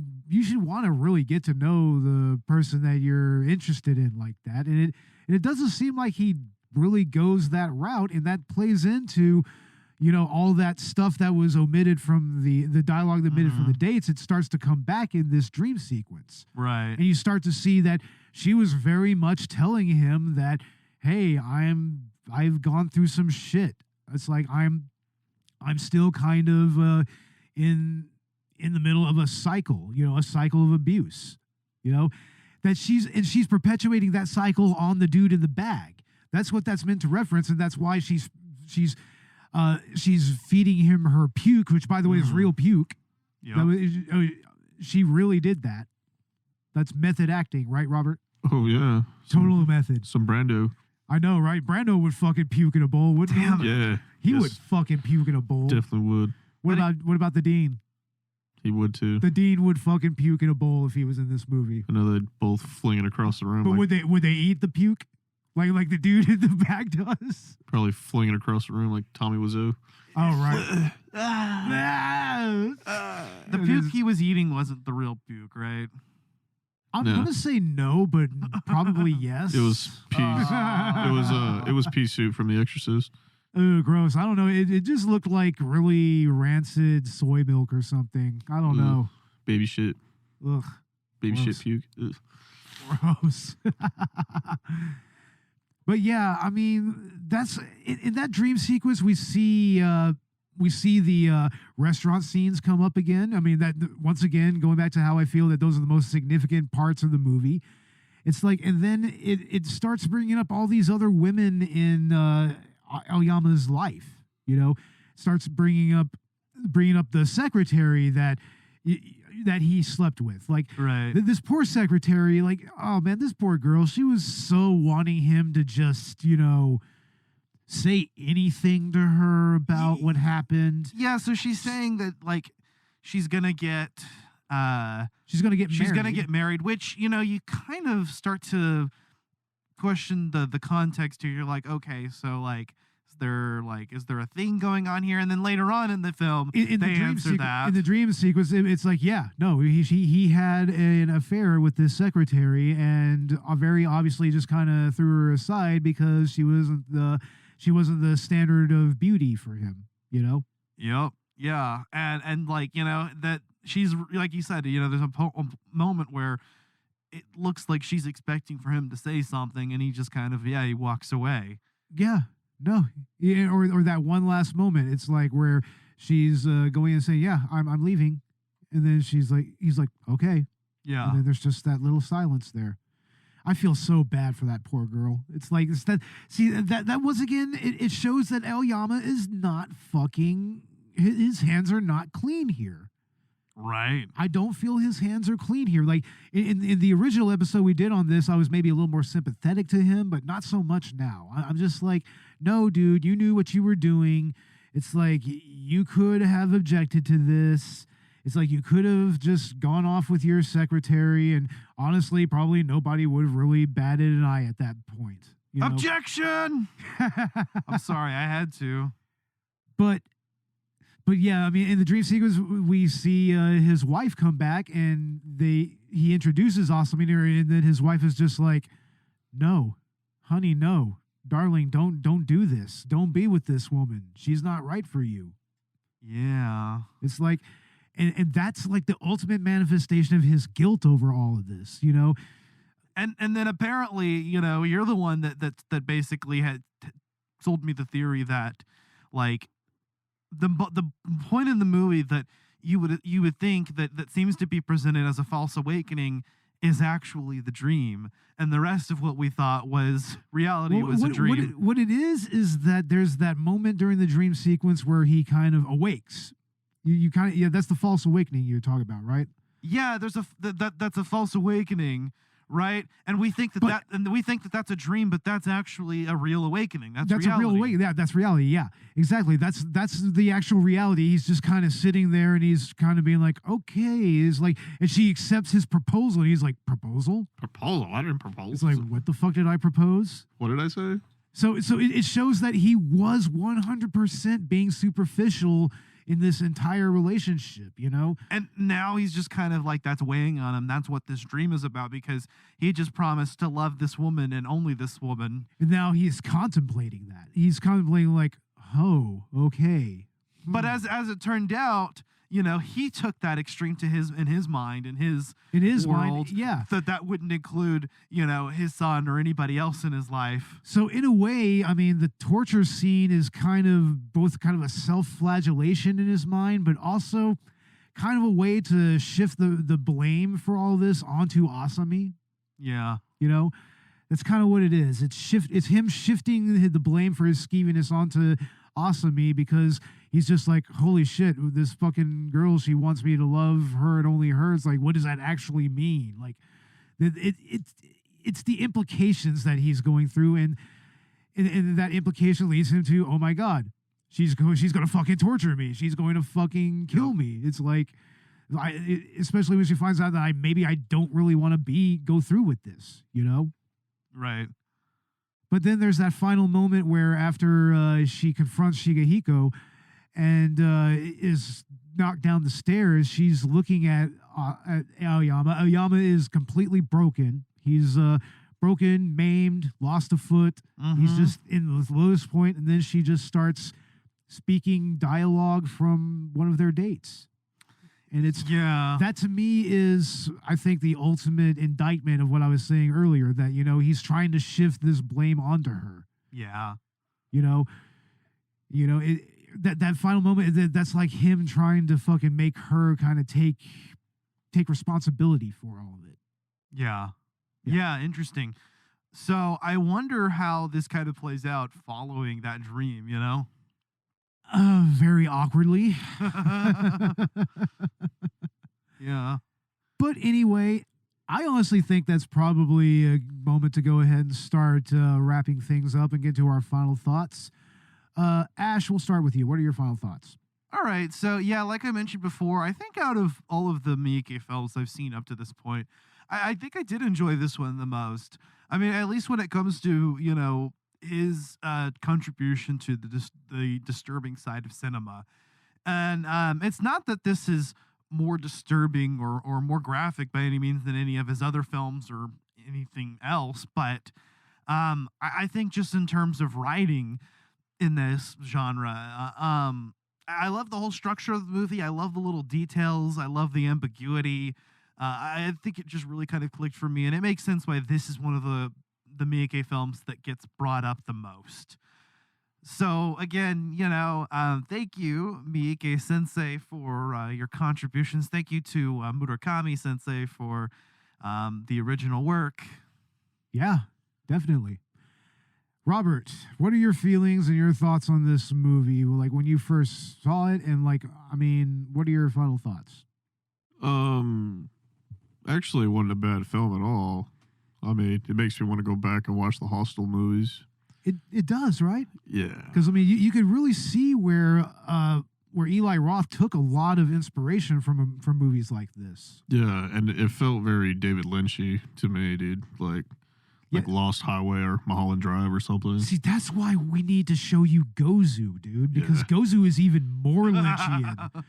want to really get to know the person that you're interested in like that, and it doesn't seem like he really goes that route, and that plays into all that stuff that was omitted from the dialogue that omitted from the dates. It starts to come back in this dream sequence, right? And you start to see that she was very much telling him that, hey, I've gone through some shit. It's like I'm still kind of in the middle of a cycle, a cycle of abuse, that she's perpetuating that cycle on the dude in the bag. That's what that's meant to reference, and that's why she's feeding him her puke, which, by the way, is real puke. Yep. She really did that. That's method acting, right, Robert? Oh yeah, Total method. Some Brando. I know, right? Brando would fucking puke in a bowl, wouldn't he? Yeah, He would fucking puke in a bowl. Definitely would. What about the Dean? He would too. The Dean would fucking puke in a bowl if he was in this movie. I know they'd both fling it across the room. But would they eat the puke? Like the dude in the back does? Probably fling it across the room like Tommy Wiseau. Oh, right. The puke he was eating wasn't the real puke, right? I'm No. gonna say no, but probably yes. It was pea. It was pea soup from The Exorcist. Ugh, gross. I don't know. It just looked like really rancid soy milk or something. I don't know. Baby shit. Ugh, Baby Gross. shit puke. Ugh. gross. But yeah, that's in that dream sequence. We see the restaurant scenes come up again. That once again, going back to how I feel that those are the most significant parts of the movie. It's like, and then it starts bringing up all these other women in Aoyama's life. Starts bringing up the secretary that he slept with. Like, Right. this poor secretary. Like, oh man, this poor girl. She was so wanting him to just say anything to her about what happened. Yeah, so she's saying that like she's gonna get She's gonna get married. which you kind of start to question the context here. You're like, okay, so like is there a thing going on here? And then later on in the film, In they answer that. In the dream sequence, it's like, yeah, no, he had an affair with this secretary, and very obviously just kind of threw her aside because she wasn't the standard of beauty for him. Yep. Yeah. And like, that she's, like you said, there's a moment where it looks like she's expecting for him to say something, and he just kind of, he walks away. Yeah, no, yeah, or that one last moment. It's like where she's going and saying, yeah, I'm leaving, and then he's like, okay, Yeah. and then there's just that little silence there. I feel so bad for that poor girl. It's like, that once again, it shows that Aoyama is not fucking, his hands are not clean here. Right. I don't feel his hands are clean here. Like in the original episode we did on this, I was maybe a little more sympathetic to him, but not so much now. I'm just like, no, dude, you knew what you were doing. It's like you could have objected to this. It's like you could have just gone off with your secretary, and honestly, probably nobody would have really batted an eye at that point. Objection! I'm sorry, I had to. But yeah, in the dream sequence, we see his wife come back, and he introduces Asami to her, and then his wife is just like, "No, honey, no, darling, don't do this. Don't be with this woman. She's not right for you." Yeah. It's like, and that's like the ultimate manifestation of his guilt over all of this, And then apparently, you're the one that basically had sold me the theory that, like, the point in the movie that you would think that seems to be presented as a false awakening is actually the dream, and the rest of what we thought was reality was a dream. What it is that there's that moment during the dream sequence where he kind of awakes. You kind of that's the false awakening you're talking about, right? Yeah, there's that's a false awakening, right? And we think that's a dream, but that's actually a real awakening. That's reality. A real awakening. Yeah, that's reality. Yeah, exactly. That's the actual reality. He's just kind of sitting there and he's kind of being like, okay, is like, and she accepts his proposal and he's like, proposal? Proposal? I didn't propose. It's like, what the fuck did I propose? What did I say? So it shows that he was 100% being superficial in this entire relationship, you know? And now he's just kind of like, that's weighing on him. That's what this dream is about, because he just promised to love this woman and only this woman. And now he's contemplating that. He's contemplating like, oh, okay. But as it turned out, you know, he took that extreme to his mind, in his world, mind, yeah. That wouldn't include, you know, his son or anybody else in his life. So in a way, I mean, the torture scene is kind of both kind of a self-flagellation in his mind, but also kind of a way to shift the blame for all this onto Asami. Yeah. You know, that's kind of what it is. It's him shifting the blame for his skeeviness onto Asami, because he's just like, holy shit, this fucking girl, she wants me to love her and only her. It's like, what does that actually mean? Like, it's the implications that he's going through, and that implication leads him to, oh my god, she's gonna fucking torture me. She's going to fucking kill me. It's like, especially when she finds out that I don't really want to go through with this, you know? Right. But then there's that final moment where after she confronts Shigehiko and is knocked down the stairs, she's looking at Aoyama. Aoyama is completely broken. He's broken, maimed, lost a foot. Mm-hmm. He's just in the lowest point, and then she just starts speaking dialogue from one of their dates. And that to me is, I think, the ultimate indictment of what I was saying earlier, that, you know, he's trying to shift this blame onto her. Yeah. You know, that final moment, that's like him trying to fucking make her kind of take responsibility for all of it. Yeah. Yeah, interesting. So I wonder how this kind of plays out following that dream, you know? Very awkwardly. Yeah. But anyway, I honestly think that's probably a moment to go ahead and start wrapping things up and get to our final thoughts. Ash, we'll start with you. What are your final thoughts? All right. So, yeah, like I mentioned before, I think out of all of the Miike films I've seen up to this point, I think I did enjoy this one the most. I mean, at least when it comes to, you know, his contribution to the disturbing side of cinema. And it's not that this is more disturbing or more graphic by any means than any of his other films or anything else, but I think just in terms of writing in this genre, I love the whole structure of the movie. I love the little details. I love the ambiguity. I think it just really kind of clicked for me, and it makes sense why this is one of the Miike films that gets brought up the most. So again, you know, thank you, Miike Sensei, for your contributions. Thank you to Murakami Sensei for the original work. Yeah, definitely. Robert, what are your feelings and your thoughts on this movie? Like when you first saw it, and like, I mean, what are your final thoughts? Actually, it wasn't a bad film at all. I mean, it makes me want to go back and watch the Hostel movies. It does, right? Yeah. Because I mean, you could really see where Eli Roth took a lot of inspiration from movies like this. Yeah, and it felt very David Lynchy to me, dude. Like Lost Highway or Mulholland Drive or something. See, that's why we need to show you Gozu, dude. Because Gozu is even more Lynchian.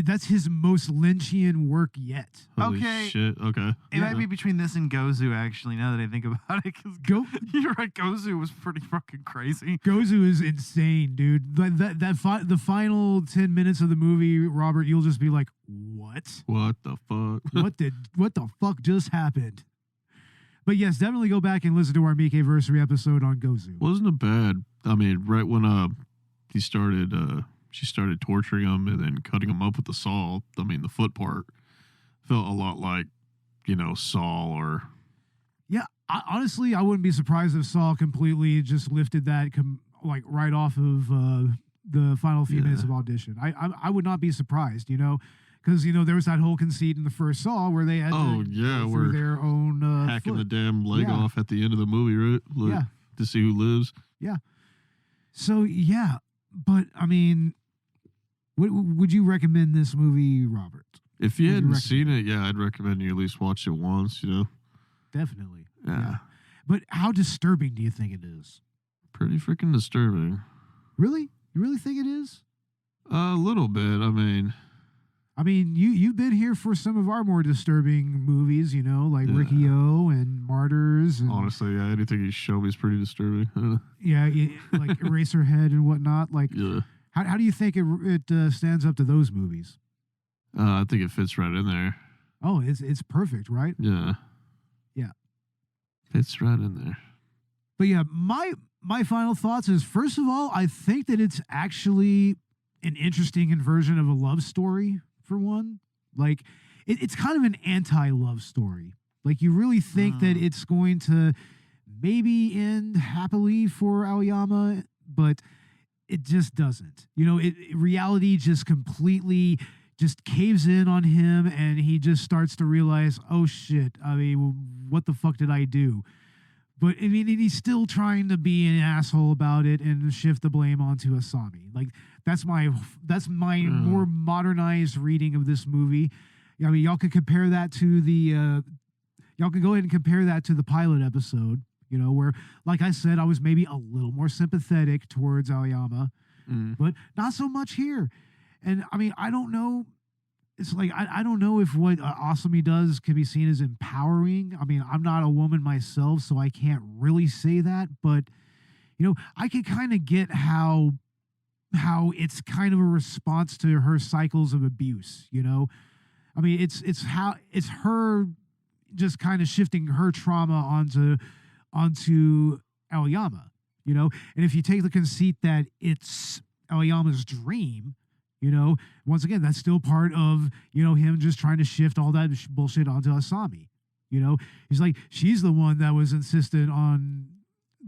That's his most Lynchian work yet. Holy shit. Okay. It might be between this and Gozu, actually, now that I think about it. Because you're right, Gozu was pretty fucking crazy. Gozu is insane, dude. The final 10 minutes of the movie, Robert, you'll just be like, what? What the fuck? What the fuck just happened? But yes, definitely go back and listen to our Miike-versary episode on Gozu. Wasn't it bad? I mean, right when she started torturing him and then cutting him up with the saw. I mean, the foot part felt a lot like Saul or. Yeah, honestly, I wouldn't be surprised if Saul completely just lifted that right off of the final few minutes of Audition. I would not be surprised, because there was that whole conceit in the first Saw where they had to go through their own hacking foot. the damn leg off at the end of the movie, right? To see who lives. Yeah. So yeah, but I mean, would you recommend this movie, Robert? If you hadn't seen it, I'd recommend you at least watch it once. Definitely. Yeah. But how disturbing do you think it is? Pretty freaking disturbing. Really? You really think it is? A little bit. I mean, you've been here for some of our more disturbing movies, like Riki-Oh and Martyrs. And, honestly, anything you show me is pretty disturbing. Like Eraserhead and whatnot. Like, how do you think it stands up to those movies? I think it fits right in there. Oh, it's perfect, right? Yeah. Yeah. Fits right in there. But yeah, my final thoughts is, first of all, I think that it's actually an interesting inversion of a love story, for one. Like, it's kind of an anti-love story. Like, you really think that it's going to maybe end happily for Aoyama, but it just doesn't. Reality just completely just caves in on him, and he just starts to realize, oh shit, what the fuck did I do? But he's still trying to be an asshole about it and shift the blame onto Asami. Like, that's my more modernized reading of this movie. Y'all can compare that to y'all can go ahead and compare that to the pilot episode, where, like I said, I was maybe a little more sympathetic towards Aoyama, but not so much here. And I don't know. It's like, I don't know if what Asami does can be seen as empowering. I'm not a woman myself, so I can't really say that. But, I can kind of get how it's kind of a response to her cycles of abuse, it's her just kind of shifting her trauma onto Aoyama, and if you take the conceit that it's Aoyama's dream, once again, that's still part of, him just trying to shift all that bullshit onto Asami. He's like, she's the one that was insistent on,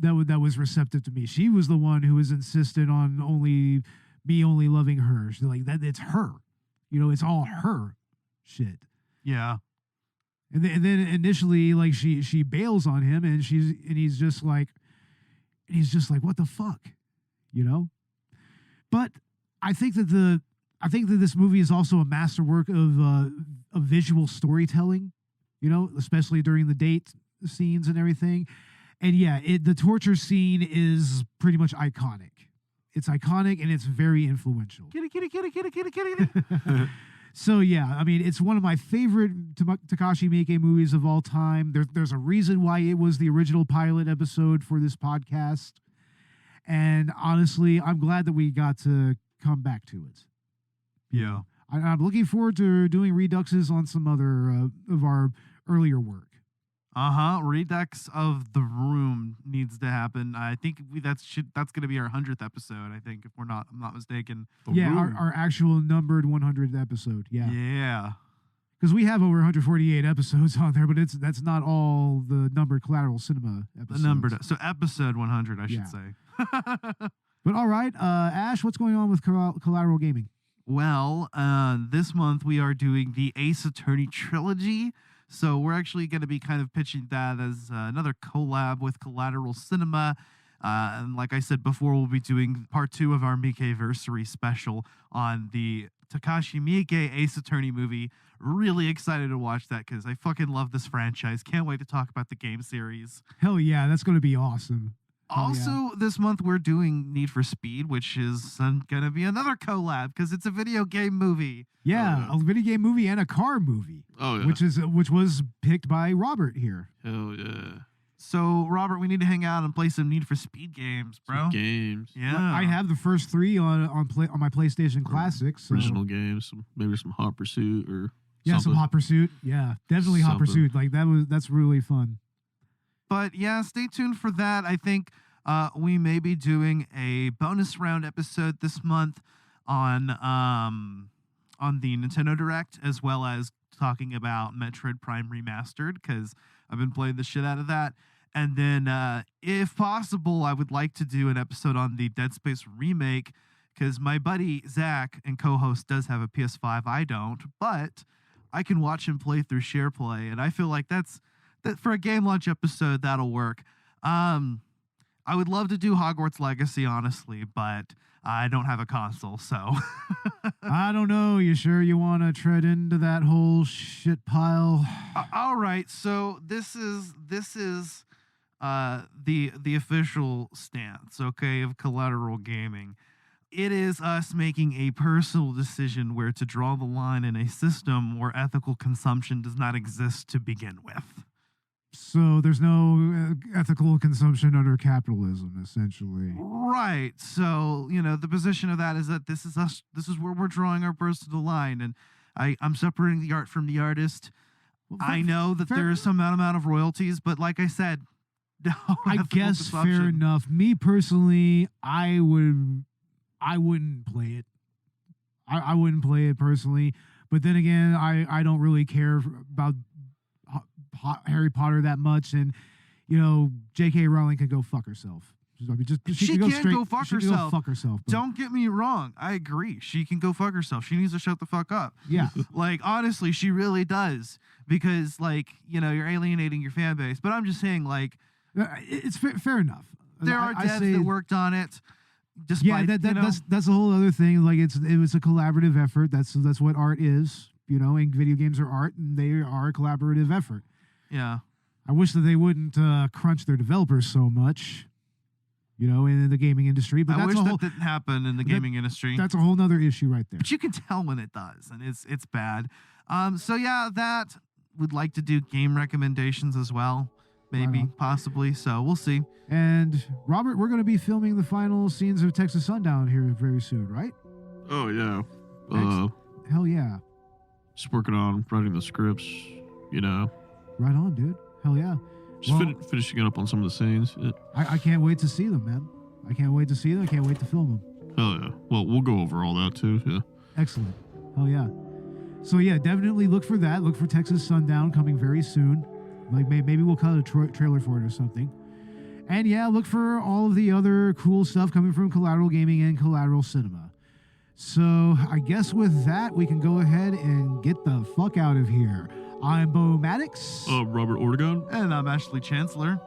that was receptive to me. She was the one who was insistent on only loving her. She's like, that it's her. It's all her shit. Yeah. And then initially, like, she bails on him, and he's just like, what the fuck? But I think that this movie is also a masterwork of visual storytelling, especially during the date scenes and everything. And yeah, the torture scene is pretty much iconic. It's iconic and it's very influential. Kitty. So yeah, it's one of my favorite Takashi Miike movies of all time. There's a reason why it was the original pilot episode for this podcast. And honestly, I'm glad that we got to come back to it. Yeah. I'm looking forward to doing Reduxes on some other of our earlier work. Redux of The Room needs to happen. I think that's going to be our 100th episode, I think, if I'm not mistaken. Our actual numbered 100th episode. Yeah. Yeah. Because we have over 148 episodes on there, but that's not all the numbered Collateral Cinema episodes. So episode 100, I should say. But all right, Ash, what's going on with Collateral Gaming? Well, this month we are doing the Ace Attorney trilogy. So we're actually going to be kind of pitching that as another collab with Collateral Cinema. And like I said before, we'll be doing part 2 of our Miike-versary special on the Takashi Miike Ace Attorney movie. Really excited to watch that because I fucking love this franchise. Can't wait to talk about the game series. Hell yeah, that's going to be awesome. Also, this month we're doing Need for Speed, which is going to be another collab because it's a video game movie. Yeah, a video game movie and a car movie. Oh, yeah. Which was picked by Robert here. Hell yeah. So, Robert, we need to hang out and play some Need for Speed games, bro. Some games. Yeah. I have the first 3 on my PlayStation Classic. So. Original games, maybe some Hot Pursuit or some Hot Pursuit. Yeah, definitely Hot Pursuit. Like that's really fun. But yeah, stay tuned for that. I think we may be doing a bonus round episode this month on Nintendo Direct, as well as talking about Metroid Prime Remastered, because I've been playing the shit out of that. And then, if possible, I would like to do an episode on the Dead Space remake, because my buddy Zach and co-host does have a PS5. I don't, but I can watch him play through SharePlay, and I feel like that for a game launch episode, that'll work. I would love to do Hogwarts Legacy, honestly, but I don't have a console, so. I don't know. You sure you want to tread into that whole shit pile? All right, so this is the official stance, okay, of Collateral Gaming. It is us making a personal decision where to draw the line in a system where ethical consumption does not exist to begin with. So there's no ethical consumption under capitalism, essentially. Right. So, the position of that is that this is us. This is where we're drawing our personal line. And I'm separating the art from the artist. Well, I know that there is some amount of royalties, but like I said, no I guess consumption. fair enough. Me personally, I wouldn't play it. I wouldn't play it personally. But then again, I don't really care about Harry Potter that much, and J.K. Rowling could go fuck herself. I mean, she can go fuck herself. Don't get me wrong. I agree. She can go fuck herself. She needs to shut the fuck up. Yeah. Like, honestly, she really does. Because, you're alienating your fan base. But I'm just saying, it's fair enough. There are devs that worked on it. Despite, that's a whole other thing. Like, it was a collaborative effort. That's what art is. And video games are art, and they are a collaborative effort. Yeah. I wish that they wouldn't crunch their developers so much, in the gaming industry. But I wish that didn't happen in the gaming industry. That's a whole nother issue right there. But you can tell when it does, and it's bad. So yeah, that would like to do game recommendations as well, maybe, possibly. So we'll see. And Robert, we're going to be filming the final scenes of Texas Sundown here very soon, right? Oh yeah. Hell yeah. Just working on writing the scripts, Right on, dude. Hell yeah. Just finishing up on some of the scenes. Yeah. I can't wait to see them, man. I can't wait to see them. I can't wait to film them. Hell yeah. Well, we'll go over all that too. Yeah. Excellent. Hell yeah. So yeah, definitely look for that. Look for Texas Sundown coming very soon. Like maybe we'll cut a trailer for it or something. And yeah, look for all of the other cool stuff coming from Collateral Gaming and Collateral Cinema. So I guess with that, we can go ahead and get the fuck out of here. I'm Bo Maddox. Robert Ortegon. And I'm Ashley Chancellor.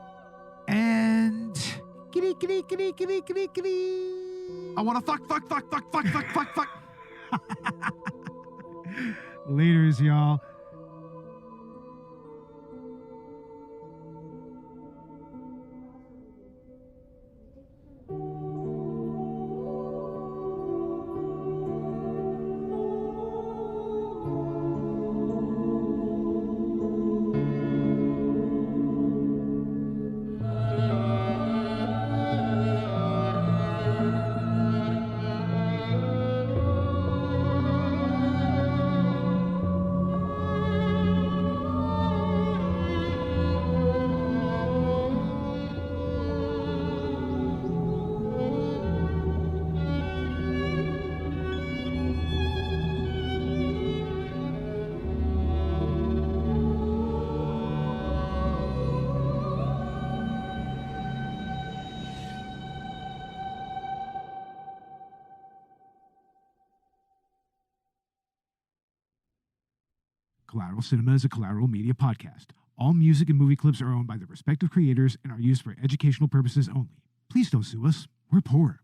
And kitty. I want to fuck. Laters, y'all. Collateral Cinema is a Collateral Media podcast. All music and movie clips are owned by their respective creators and are used for educational purposes only. Please don't sue us. We're poor.